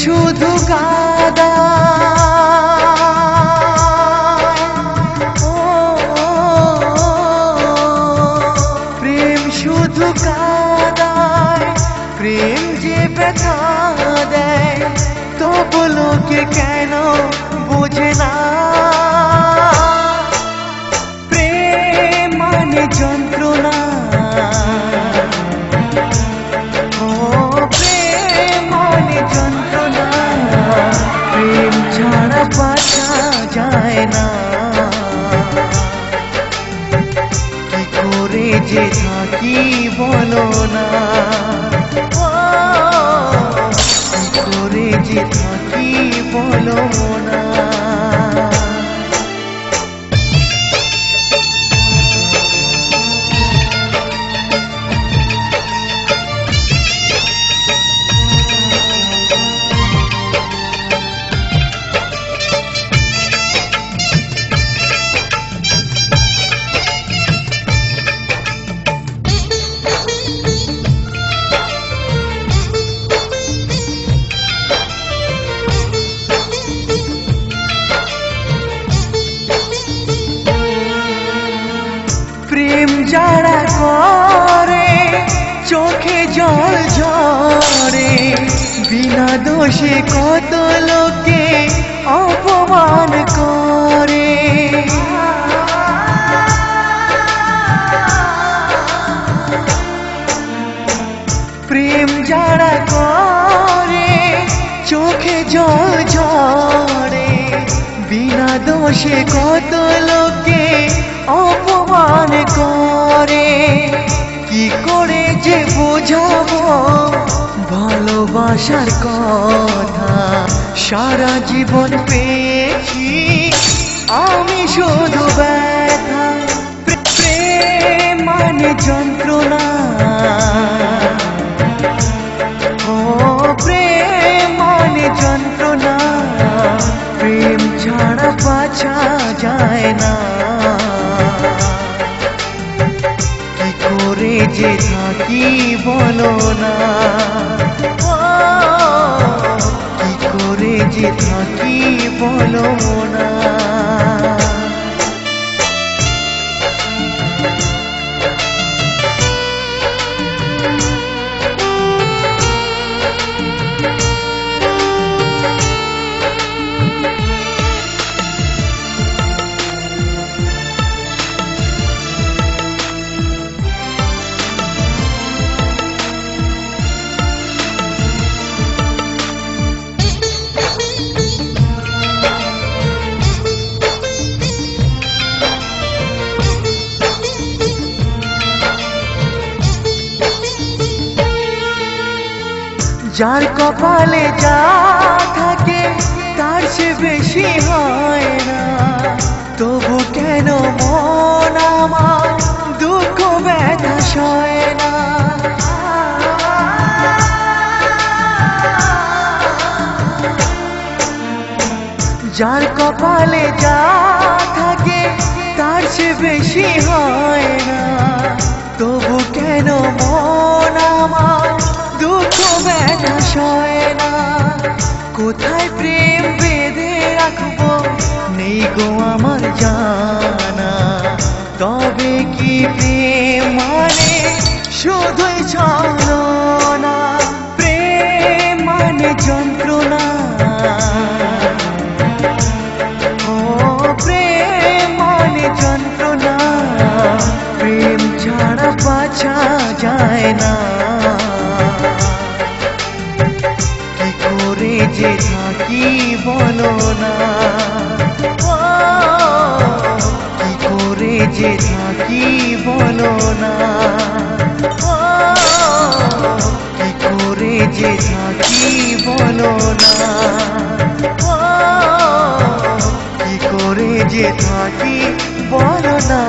শুধু কাদা প্রেম শুধু কাদায় প্রেম যে ব্যথা দেয় তবু লোকে কেন বোঝে না প্রেম মানে যন্ত্রণা প্রেম মানে যন্ত্রণা প্রেম ছাড়া বাঁচা যায় না কি করে যে থাকি বলো না কি করে যে থাকি বলো না প্রেম যারা করে চোখে জল ঝরে বিনা দোষে কত লোকে অপমান করে প্রেম যারা করে চোখে জল ঝরে বিনা দোষে কত লোকে অপমান করে কি করে যে বোঝাবো ভালোবাসার কথা সারা জীবন পেয়েছি আমি শুধু ব্যথা প্রেম মানে যন্ত্রণা প্রেম মানে যন্ত্রণা প্রেম ছাড়া বাঁচা যায় না কি করে যে থাকি বলো না কি করে যে থাকি বলো না যার কপালে যা থাকে তার সে বেশি হয় না তবু কেন মন আমার দুঃখ ব্যথা সয় না যার কপালে যা থাকে তার সে বেশি হয় না তবু কেন মন আমার দুঃখ ব্যথা সয় না কোথায় প্রেম বেঁধে রাখবো নেই গো আমার জানা তবে কি প্রেম মানে শুধুই ছলনা প্রেম মানে যন্ত্রণা প্রেম মানে যন্ত্রণা প্রেম ছাড়া বাঁচা যায় না কি করে যে থাকি বলো না কি করে যে থাকি বলো না কি করে যে থাকি বলো না কি করে যে থাকি বলো না।